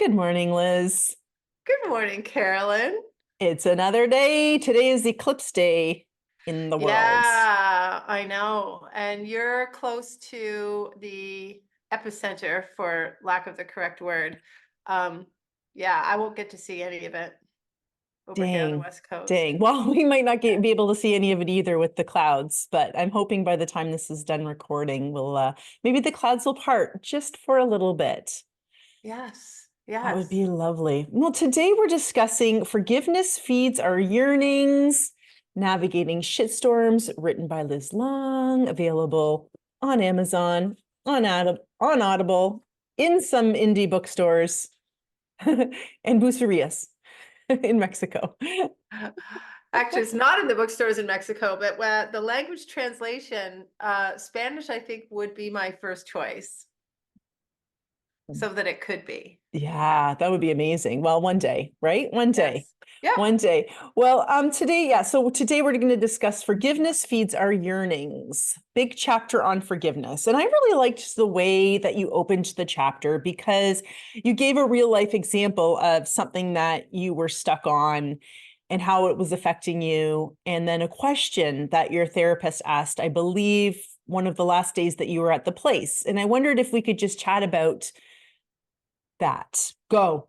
Good morning, Liz. Good morning, Carolyn. It's another day. Today is eclipse day in the world. Yeah, I know. And you're close to the epicenter, for lack of the correct word. Um, yeah, I won't get to see any of it over here on the Dang, West Coast. dang. Well, we might not be able to see any of it either with the clouds, but I'm hoping by the time this is done recording, maybe the clouds will part just for a little bit. Yes, That would yes. be lovely. Well, today we're discussing Forgiveness Feeds Our Yearnings, Navigating Shitstorms, written by Liz Long, available on Amazon, on Audible, in some indie bookstores, and Bucerias in Mexico. Actually, it's not in the bookstores in Mexico, but the language translation, Spanish, I think, would be my first choice, so that it could be. Yeah. Yeah, that would be amazing. Well, one day, right? One day. Yes. Yeah. One day. Well, today, yeah, so today we're going to discuss Forgiveness Feeds Our Yearnings. Big chapter on forgiveness. And I really liked the way that you opened the chapter because you gave a real life example of something that you were stuck on and how it was affecting you. And then a question that your therapist asked, I believe, one of the last days that you were at the place. And I wondered if we could just chat about that. Go.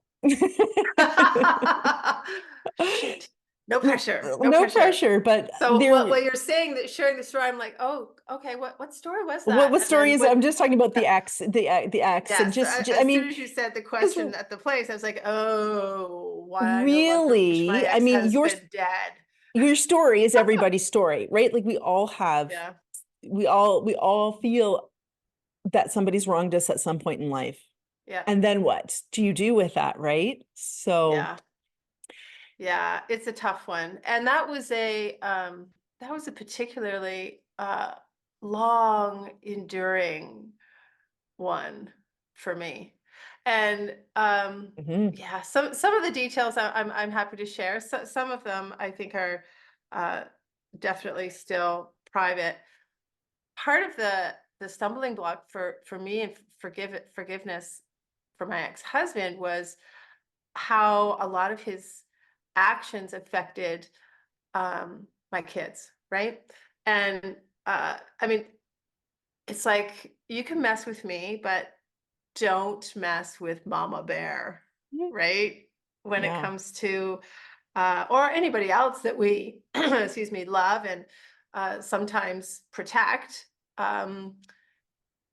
Shoot. No pressure. No No pressure. pressure, but So there, what you're saying, that sharing the story, I'm like, oh, okay, what story was what that? And story then is, I'm just talking about the ex, and yes, I as soon mean, as you said the because question at the place, I was like, oh, why I no longer wish my really, I mean, ex-husband dead. your story is everybody's story, right? Like we all have, Yeah. we all feel that somebody's wronged us at some point in life. Yeah. And then what do you do with that, right? So, Yeah. Yeah, it's a tough one. And that was a particularly long enduring one for me. And mhm. yeah, some of the details I'm happy to share. So, some of them I think are uh, definitely still private. Part of the stumbling block for me and forgiveness for my ex-husband was how a lot of his actions affected my kids, right? And I mean, it's like you can mess with me, but don't mess with Mama Bear, right? When it Yeah. comes to or anybody else that we excuse me, love and sometimes protect. Um,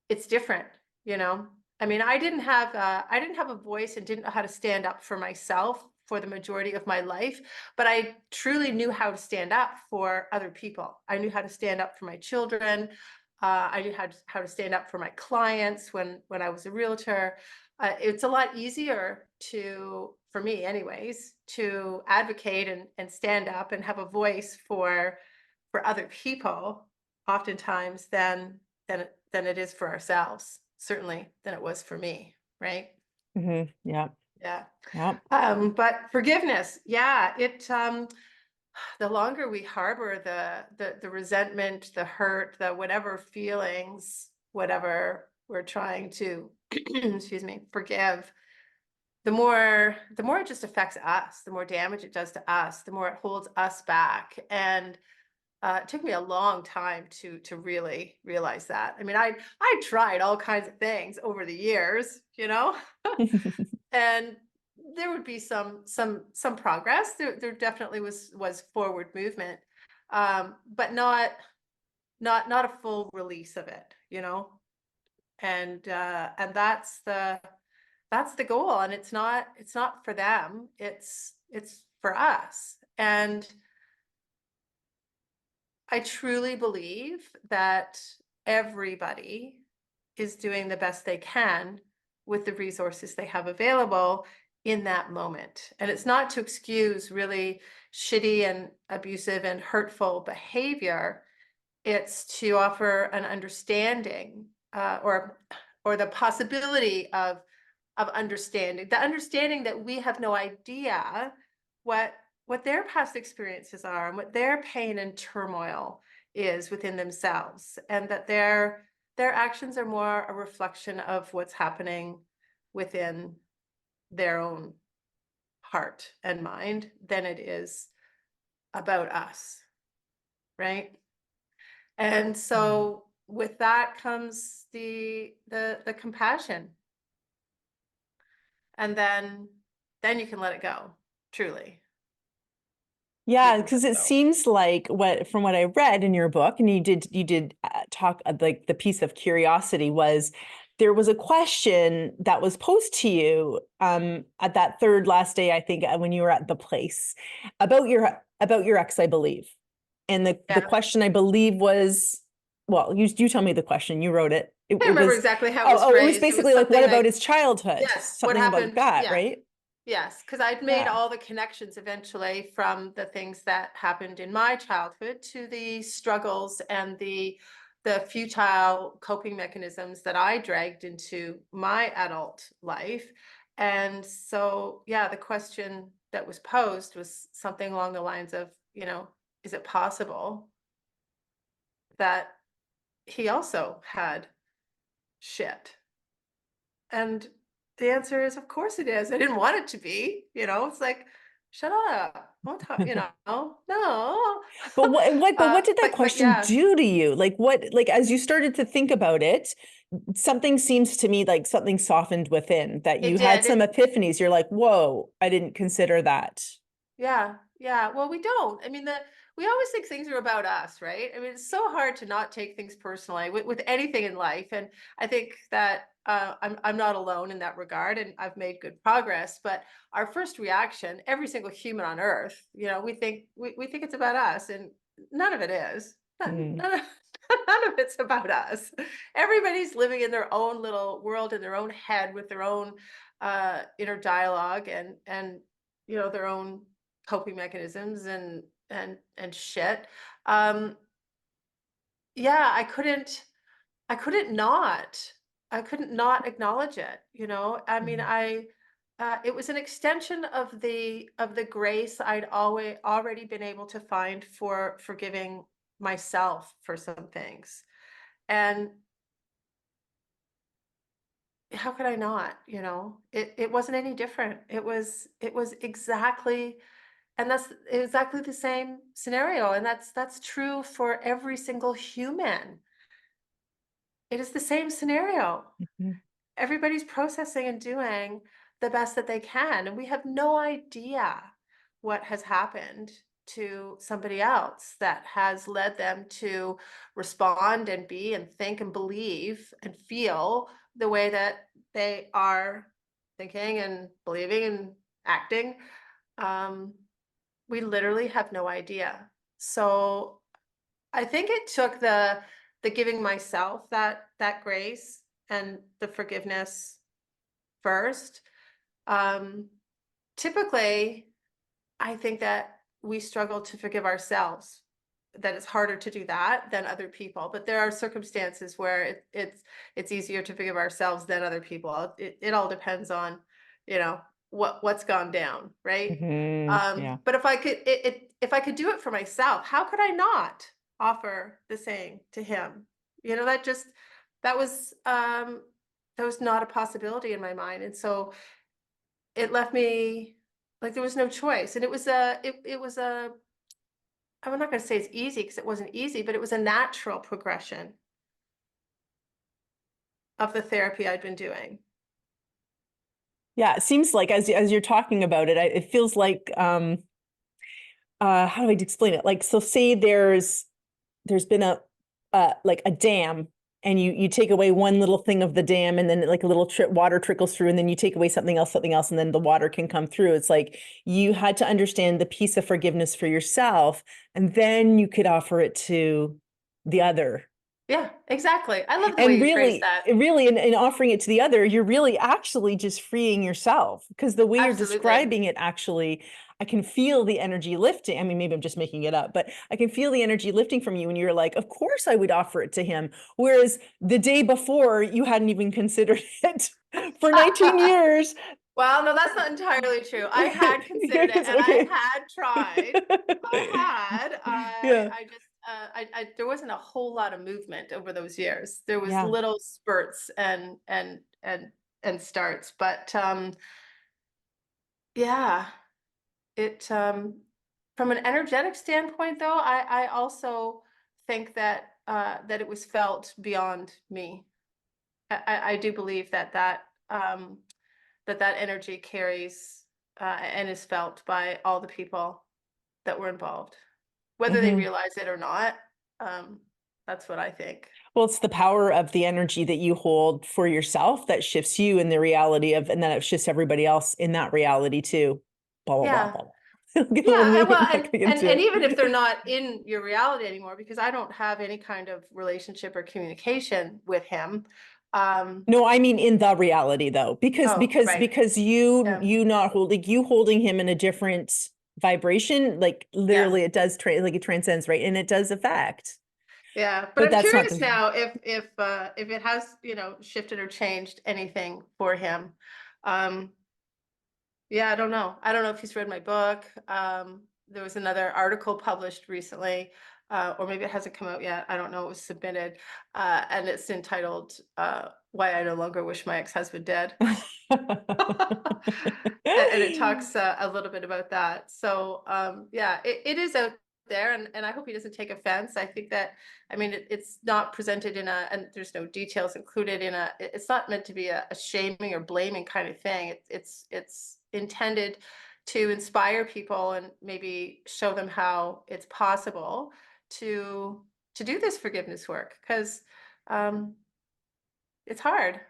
it's different, you know. I mean, I didn't have a voice and didn't know how to stand up for myself for the majority of my life, but I truly knew how to stand up for other people. I knew how to stand up for my children. I knew how to stand up for my clients when I was a realtor. It's a lot easier for me anyways, to advocate and stand up and have a voice for other people oftentimes than it is for ourselves, certainly than it was for me, right? Yeah. Yeah. Yeah. But forgiveness, yeah, the longer we harbor the resentment, the hurt, the whatever feelings, whatever we're trying to excuse me, forgive, the more it just affects us, the more damage it does to us, the more it holds us back. And it took me a long time to really realize that. I mean, I tried all kinds of things over the years, you know, and there would be some progress. There definitely was forward movement, but not a full release of it, you know. And that's the goal. And it's not for them. It's for us. And I truly believe that everybody is doing the best they can with the resources they have available in that moment. And it's not to excuse really shitty and abusive and hurtful behavior. It's to offer an understanding, or the possibility of understanding, the understanding that we have no idea what what their past experiences are and what their pain and turmoil is within themselves, and that their actions are more a reflection of what's happening within their own heart and mind than it is about us, right? And so with that comes the compassion, and then you can let it go, truly. You Yeah, can let because it it go. seems like from what I read in your book, and you did talk like the piece of curiosity was there was a question that was posed to you at that third last day, I think, when you were at the place about your ex, I believe. And the Yeah. question I believe was, well, you tell me the question. You wrote it. I It remember was exactly how it was it was phrased. It was basically like, something what about like, his childhood? yes, what Something about happened? that, Yeah. right? Yes, because I'd made Yeah. all the connections eventually from the things that happened in my childhood to the struggles and the futile coping mechanisms that I dragged into my adult life. And so, yeah, the question that was posed was something along the lines of, is it possible that he also had shit? And the answer is, of course it is. I didn't want it to be, it's like, shut up. Don't talk, no. But what did that But question yeah, do to you? Like as you started to think about it, something seems to me like something softened within, that it you had did. some epiphanies. You're like, whoa, I didn't consider that. Yeah, yeah. Well, we don't. I mean, we always think things are about us, right? I mean, it's so hard to not take things personally with anything in life. And I think that I'm not alone in that regard, and I've made good progress. But our first reaction, every single human on earth, we think it's about us, and none of it is. Mm. None of it's about us. Everybody's living in their own little world, in their own head, with their own inner dialogue, and their own coping mechanisms and shit. Um, yeah, I couldn't not acknowledge it. I mean, Mm. it was an extension of the grace I'd always already been able to find for forgiving myself for some things. And how could I not? It wasn't any different. It was exactly. And that's exactly the same scenario. And that's true for every single human. It is the same scenario. Mhm. Everybody's processing and doing the best that they can. And we have no idea what has happened to somebody else that has led them to respond and be and think and believe and feel the way that they are thinking and believing and acting. Um, we literally have no idea. So I think it took the giving myself that grace and the forgiveness first. Um, Typically, I think that we struggle to forgive ourselves. That it's harder to do that than other people. But there are circumstances where it's easier to forgive ourselves than other people. It all depends on, you know, what's gone down, right? Yeah. But if I could do it for myself, how could I not offer the same to him? That just that was that was not a possibility in my mind. And so it left me like there was no choice. And it was a I'm not going to say it's easy because it wasn't easy, but it was a natural progression of the therapy I'd been doing. Yeah, it seems like as you're talking about it, it feels like how do I explain it? Like, so say there's been a like a dam, and you take away one little thing of the dam, and then like a little water trickles through, and then you take away something else, and then the water can come through. It's like you had to understand the piece of forgiveness for yourself, and then you could offer it to the other. Yeah, exactly. I love the way And you phrase that. really in offering it to the other, you're really actually just freeing yourself, because the way you're Absolutely. describing it, actually, I can feel the energy lifting. I mean, maybe I'm just making it up, but I can feel the energy lifting from you when you're like, of course I would offer it to him. Whereas the day before, you hadn't even considered it for 19 years. Well, no, that's not entirely true. I had considered it Yes, and I okay. had tried. I had. Yeah. I just there wasn't a whole lot of movement over those years. There was Yeah. little spurts and starts, but Yeah, it, from an energetic standpoint, though, I also think that, that it was felt beyond me. I do believe that that energy carries, and is felt by all the people that were involved, whether they Hmm. realize it or not. Um, that's what I think. Well, it's the power of the energy that you hold for yourself that shifts you in the reality of, and then it shifts everybody else in that reality too. Blah, blah, blah, Yeah. blah. We're Yeah, moving, well, not getting into and even if it. they're not in your reality anymore, because I don't have any kind of relationship or communication with him. Um, No, I mean in the reality though, because oh, because right. because you Yeah. you not holding you holding him in a different vibration, like Yeah. literally it does like it transcends, right? And it does affect. Yeah. But But I'm that's not curious the now if it has, shifted or changed anything for him. Um, yeah, I don't know. I don't know if he's read my book. There was another article published recently, or maybe it hasn't come out yet. I don't know. It was submitted, and it's entitled "Why I No Longer Wish My Ex-Husband Dead," and it talks a little bit about that. So yeah, it is out there, and I hope he doesn't take offense. I think that, I mean, it's not presented in a, and there's no details included in a. It's not meant to be a shaming or blaming kind of thing. It's intended to inspire people and maybe show them how it's possible to do this forgiveness work, because um, it's hard.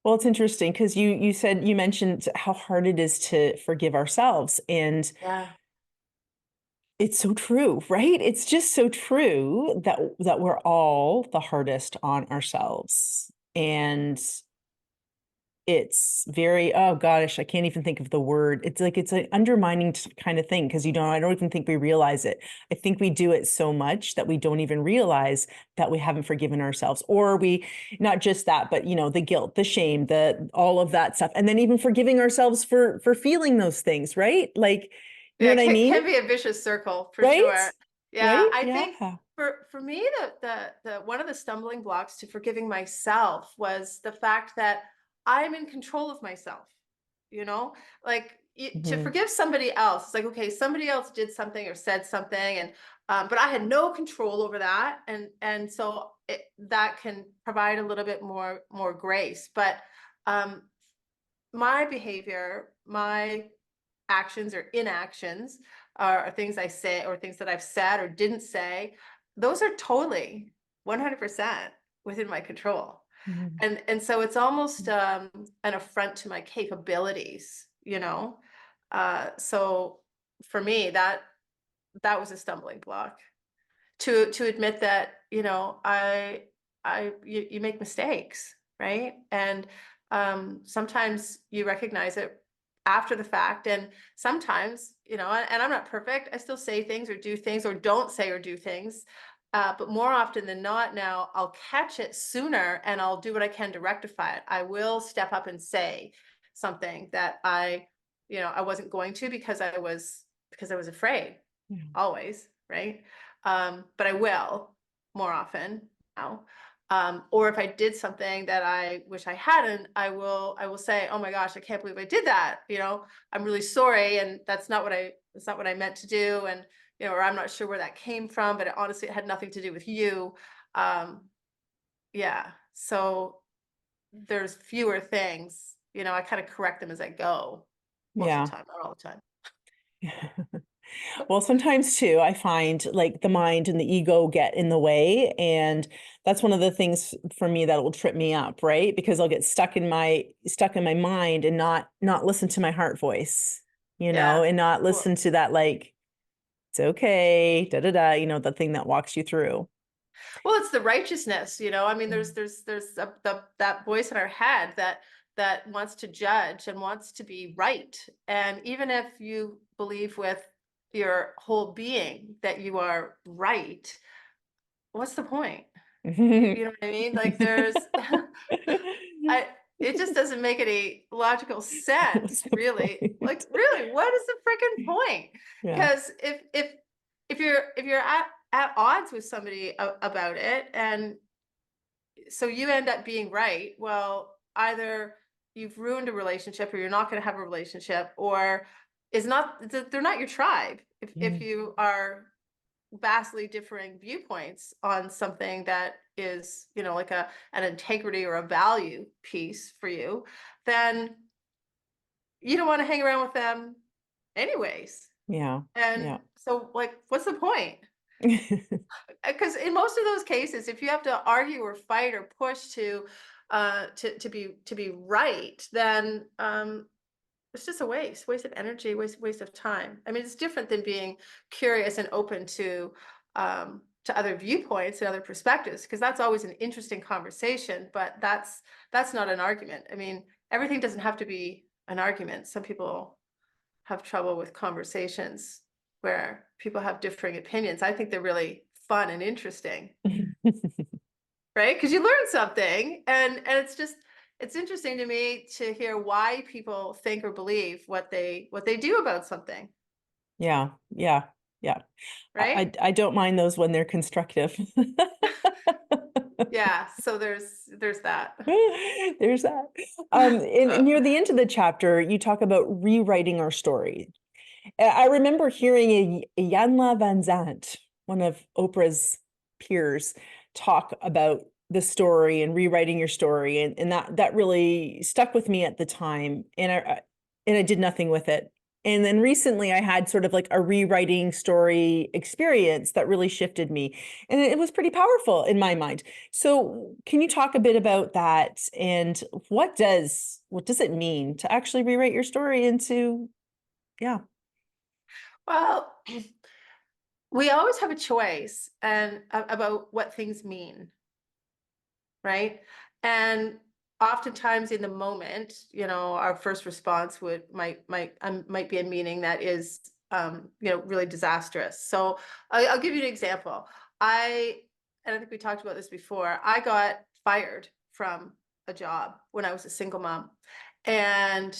Well, it's interesting because you mentioned how hard it is to forgive ourselves, and Yeah. it's so true, right? It's just so true that we're all the hardest on ourselves. And it's very, oh gosh, I can't even think of the word. It's like it's an undermining kind of thing because I don't even think we realize it. I think we do it so much that we don't even realize that we haven't forgiven ourselves, or we, not just that, but the guilt, the shame, the all of that stuff, and then even forgiving ourselves for feeling those things, right? Like, you Yeah, know what it I mean? can be a vicious circle for Right? sure. Yeah, Right? I think Yeah. for me, the one of the stumbling blocks to forgiving myself was the fact that I'm in control of myself. You know, like, to Hmm. forgive somebody else, it's like, okay, somebody else did something or said something, and but I had no control over that, and so that can provide a little bit more grace. But um, my behavior, my actions or inactions, or things I say or things that I've said or didn't say, those are totally 100% within my control. Hmm. And so it's almost an affront to my capabilities, so for me, that was a stumbling block, to admit that, you make mistakes, right? And sometimes you recognize it after the fact, and sometimes, and I'm not perfect. I still say things or do things or don't say or do things. But more often than not now, I'll catch it sooner and I'll do what I can to rectify it. I will step up and say something that I wasn't going to, because I was afraid, Yeah. always, right? But I will more often now. Or if I did something that I wish I hadn't, I will say, "Oh my gosh, I can't believe I did that. I'm really sorry, and that's not what I meant to do, and or I'm not sure where that came from, but honestly, it had nothing to do with you." Um, yeah. So there's fewer things. I kind of correct them as I go most of the Yeah. time, not all the time. Well, sometimes too, I find like the mind and the ego get in the way. And that's one of the things for me that will trip me up, right? Because I'll get stuck in my mind and not listen to my heart voice, Yeah. and not Well, listen to that, like, it's okay, da da da, the thing that walks you through. Well, it's the righteousness, I mean, there's Mm. there's there's that voice in our head that wants to judge and wants to be right. And even if you believe with your whole being that you are right, what's the point? You know what I mean? Like, there's I it just doesn't make any logical What's sense, the really. Like, point? really, what is the freaking point? Yeah. Because if you're at odds with somebody about it, and so you end up being right, well, either you've ruined a relationship, or you're not going to have a relationship, or they're not your tribe. If Mm. you are vastly differing viewpoints on something that is, like an integrity or a value piece for you, then you don't want to hang around with them anyways. Yeah. And Yeah. so, like, what's the point? Because in most of those cases, if you have to argue or fight or push to be right, then it's just a waste of energy, waste of time. I mean, it's different than being curious and open to other viewpoints and other perspectives, because that's always an interesting conversation. But that's not an argument. I mean, everything doesn't have to be an argument. Some people have trouble with conversations where people have differing opinions. I think they're really fun and interesting, right? Because you learn something, and it's interesting to me to hear why people think or believe what they do about something, Yeah. Yeah. Yeah. right? I don't mind those when they're constructive. Yeah. So there's that. There's that. Near the end of the chapter, you talk about rewriting our story. I remember hearing a Janla Van Zant, one of Oprah's peers, talk about the story and rewriting your story, and that really stuck with me at the time, and I did nothing with it. And then recently I had sort of like a rewriting story experience that really shifted me, and it was pretty powerful in my mind. So can you talk a bit about that, and what does it mean to actually rewrite your story into, yeah. Well, we always have a choice and about what things mean, right? And oftentimes in the moment, our first response might be a meaning that is, really disastrous. So I'll give you an example. And I think we talked about this before. I got fired from a job when I was a single mom, and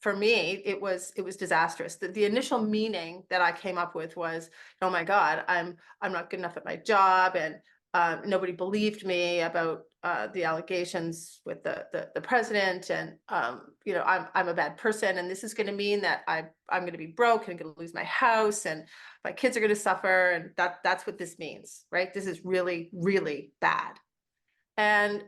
for me, it was disastrous. The initial meaning that I came up with was, oh my God, I'm not good enough at my job, and nobody believed me about the allegations with the president, and I'm a bad person, and this is going to mean that I'm going to be broke and going to lose my house, and my kids are going to suffer, and that's what this means, right? This is really, really bad. And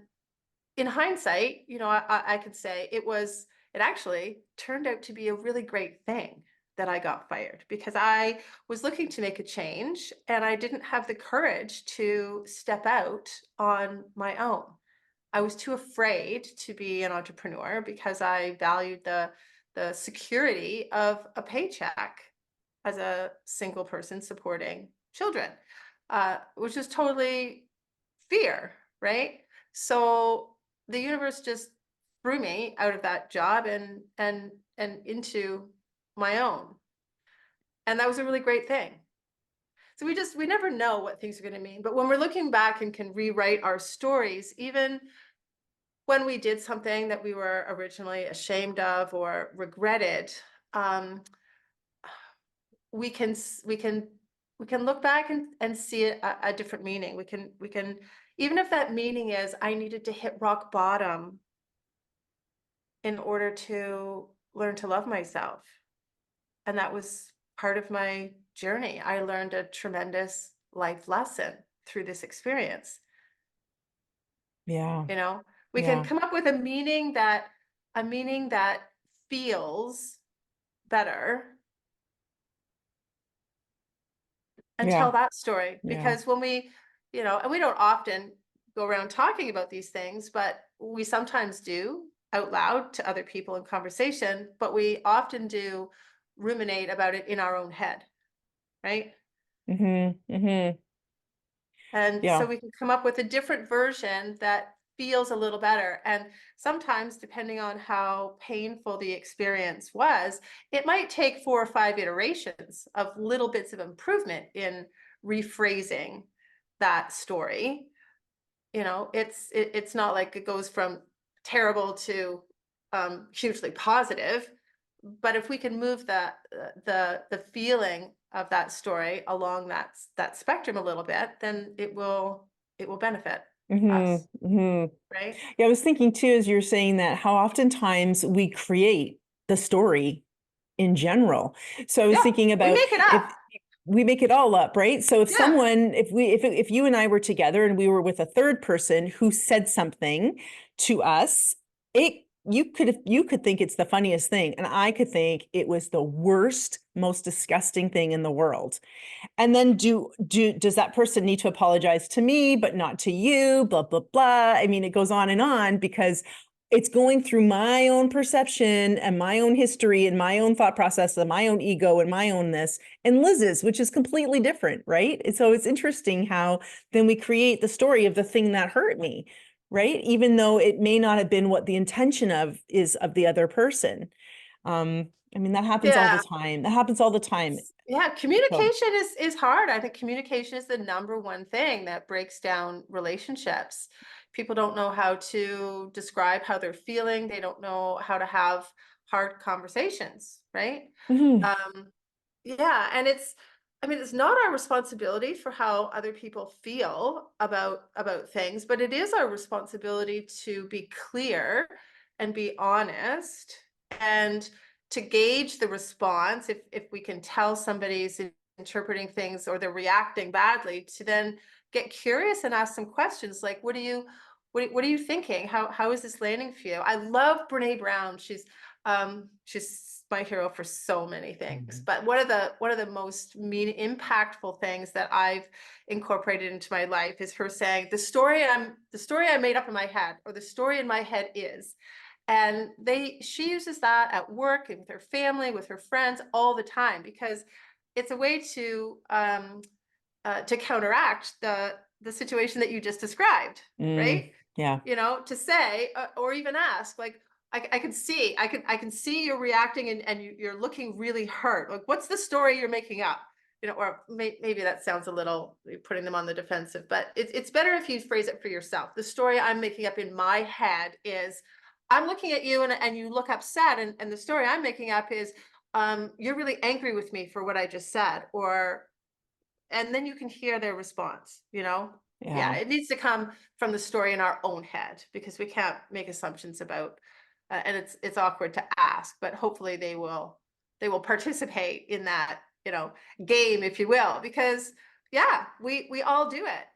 in hindsight, I could say it actually turned out to be a really great thing that I got fired, because I was looking to make a change and I didn't have the courage to step out on my own. I was too afraid to be an entrepreneur because I valued the security of a paycheck as a single person supporting children, which is totally fear, right? So the universe just threw me out of that job and into my own. And that was a really great thing. So we never know what things are going to mean. But when we're looking back and can rewrite our stories, even when we did something that we were originally ashamed of or regretted, um, we can look back and see a different meaning. We can even if that meaning is, I needed to hit rock bottom in order to learn to love myself. And that was part of my journey. I learned a tremendous life lesson through this experience. Yeah. We can Yeah. come up with a meaning that feels better, and tell Yeah. that story. Yeah. Because when and we don't often go around talking about these things, but we sometimes do out loud to other people in conversation, but we often do ruminate about it in our own head, right? Mm-hmm. Mm-hmm. And so Yeah. we can come up with a different version that feels a little better. And sometimes, depending on how painful the experience was, it might take 4 or 5 iterations of little bits of improvement in rephrasing that story. It's not like it goes from terrible to hugely positive. But if we can move the feeling of that story along that spectrum a little bit, then it will benefit. Hmm. us, Hmm. right? Yeah, I was thinking too, as you're saying that, how oftentimes we create the story in general. So I was Yeah, thinking we about make it up. if we make it all up, right? So if Yeah, someone, if you and I were together and we were with a third person who said something to us, it you could think it's the funniest thing, and I could think it was the worst, most disgusting thing in the world. And then does that person need to apologize to me, but not to you? Blah, blah, blah. I mean, it goes on because it's going through my own perception and my own history and my own thought process and my own ego and my own this and Liz's, which is completely different, right? And so it's interesting how then we create the story of the thing that hurt me, right? Even though it may not have been what the intention of is of the other person. I mean, that happens all the yeah. time. That happens all the time. Yeah, So, communication is hard. I think communication is the number one thing that breaks down relationships. People don't know how to describe how they're feeling. They don't know how to have hard conversations, right? mhm. Um, yeah, and I mean, it's not our responsibility for how other people feel about things, but it is our responsibility to be clear and be honest and to gauge the response if we can tell somebody's interpreting things or they're reacting badly, to then get curious and ask some questions like, what are you thinking? How is this landing for you? I love Brene Brown. She's my hero for so many things, but one of the most impactful things that I've incorporated into my life is her saying, the story I made up in my head, or the story in my head is. And she uses that at work and with her family, with her friends all the time, because it's a way to counteract the situation that you just described, Mm, right? yeah. To say, or even ask, like, I can see, I can see you're reacting, and you're looking really hurt. Like, what's the story you're making up? Or maybe that sounds a little putting them on the defensive, but it's better if you phrase it for yourself. The story I'm making up in my head is, I'm looking at you and you look upset, and the story I'm making up is, you're really angry with me for what I just said, and then you can hear their response. Yeah, Yeah. it needs to come from the story in our own head, because we can't make assumptions about, and it's awkward to ask, but hopefully they will participate in that, game, if you will, because yeah, we all do it,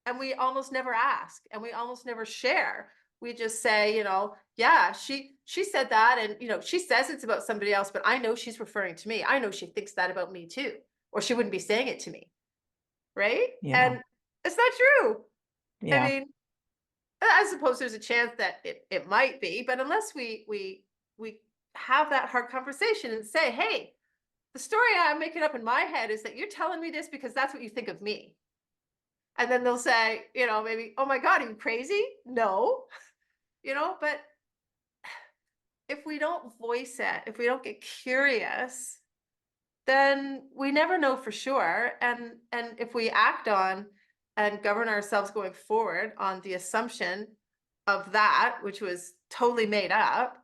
and we almost never ask, and we almost never share. We just say, yeah, she said that, and she says it's about somebody else, but I know she's referring to me. I know she thinks that about me too, or she wouldn't be saying it to me, right? Yeah. And it's not true. I Yeah. mean, I suppose there's a chance that it might be, but unless we have that hard conversation and say, hey, the story I'm making up in my head is that you're telling me this because that's what you think of me. And then they'll say, maybe, oh my God, are you crazy? No, but if we don't voice it, if we don't get curious, then we never know for sure. And if we act on and govern ourselves going forward on the assumption of that, which was totally made up,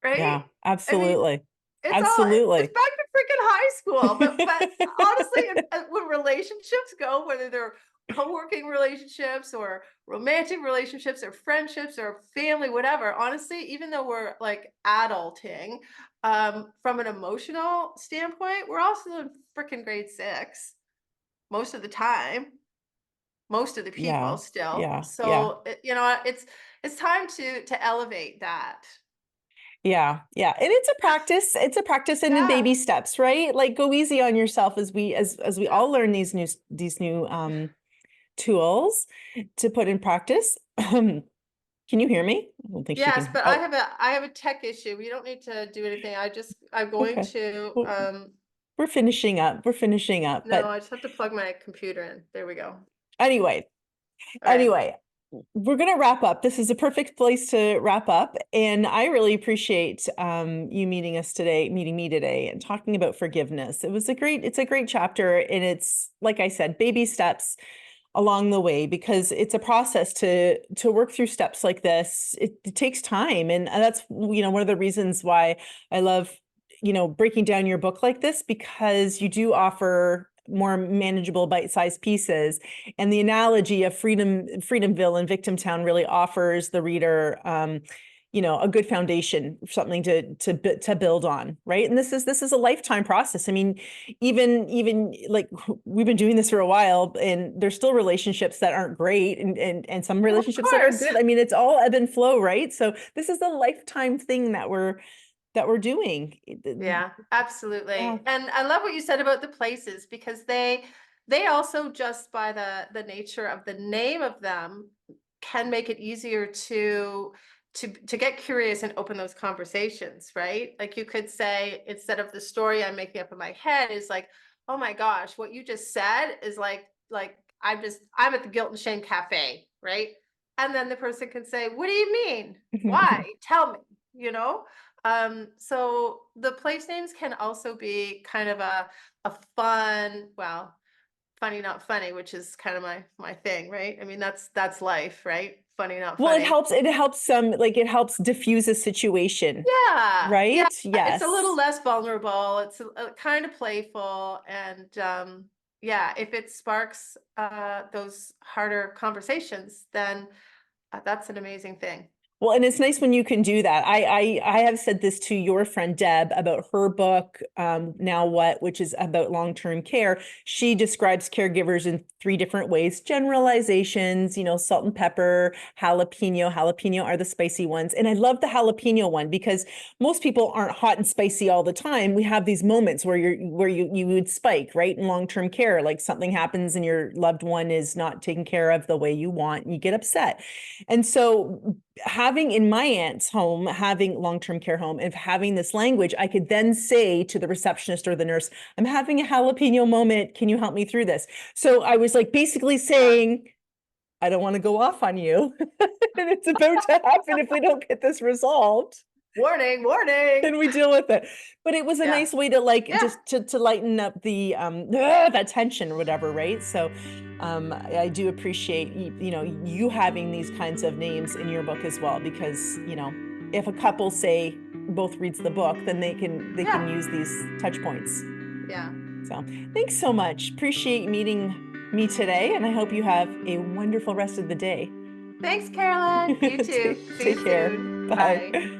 right? Yeah. I mean, Absolutely. it's Absolutely. back to freaking high school. But honestly, when relationships go, whether they're co-working relationships or romantic relationships or friendships or family, whatever, honestly, even though we're like adulting, from an emotional standpoint, we're also in freaking grade 6 most of the time, most of the people Yeah. still. Yeah. Yeah. So it's time to elevate that. Yeah. Yeah. And it's a practice. It's a practice and in Yeah, baby steps, right? Like go easy on yourself as we yeah. all learn these new tools to put in practice. Can you hear me? I don't think she Yes, can. but Oh, I have a tech issue. We don't need to do anything. I'm going okay. to Well, we're finishing up. We're finishing up. no, But I just have to plug my computer in. There we go. anyway, All right. anyway, we're going to wrap up. This is a perfect place to wrap up. And I really appreciate you meeting me today and talking about forgiveness. It's a great chapter. And it's, like I said, baby steps along the way, because it's a process to work through steps like this. It takes time. And that's, one of the reasons why I love, breaking down your book like this, because you do offer more manageable bite-sized pieces. And the analogy of Freedomville and Victim Town really offers the reader, a good foundation, something to build on, right? And this is a lifetime process. I mean, even like we've been doing this for a while, and there's still relationships that aren't great, and some relationships that are good. I mean, it's all ebb and flow, right? So this is a lifetime thing that we're doing. Yeah, absolutely. Yeah. And I love what you said about the places, because they also, just by the nature of the name of them, can make it easier to get curious and open those conversations, right? Like you could say, instead of the story I'm making up in my head is like, oh my gosh, what you just said is like I'm at the Guilt and Shame Cafe, right? And then the person can say, what do you mean? Why? Tell me, you know? So the place names can also be kind of a fun, well, funny, not funny, which is kind of my thing, right? I mean, that's life, right? Funny, not Well, funny. it helps diffuse a situation, Yeah, yeah. right? It's a little Yes. less vulnerable. It's a kind of playful, and yeah, if it sparks those harder conversations, then that's an amazing thing. Well, and it's nice when you can do that. I have said this to your friend Deb about her book, Now What, which is about long-term care. She describes caregivers in 3 different ways: generalizations, salt and pepper, jalapeno. Jalapeno are the spicy ones. And I love the jalapeno one because most people aren't hot and spicy all the time. We have these moments where you would spike, right? In long-term care, like something happens and your loved one is not taken care of the way you want, and you get upset. And so having in my aunt's home, having long-term care home, and having this language, I could then say to the receptionist or the nurse, I'm having a jalapeno moment. Can you help me through this? So I was like basically saying, I don't want to go off on you. And it's about to happen if we don't get this resolved. Warning, warning. And we deal with it. But it was a nice way to just to lighten up the that tension or whatever, right? So I do appreciate you having these kinds of names in your book as well, because if a couple say both reads the book, then they can use these touch points. Yeah. So thanks so much. Appreciate meeting me today, and I hope you have a wonderful rest of the day. Thanks, Caralyn. You too. See you Take care. soon. Bye. Bye.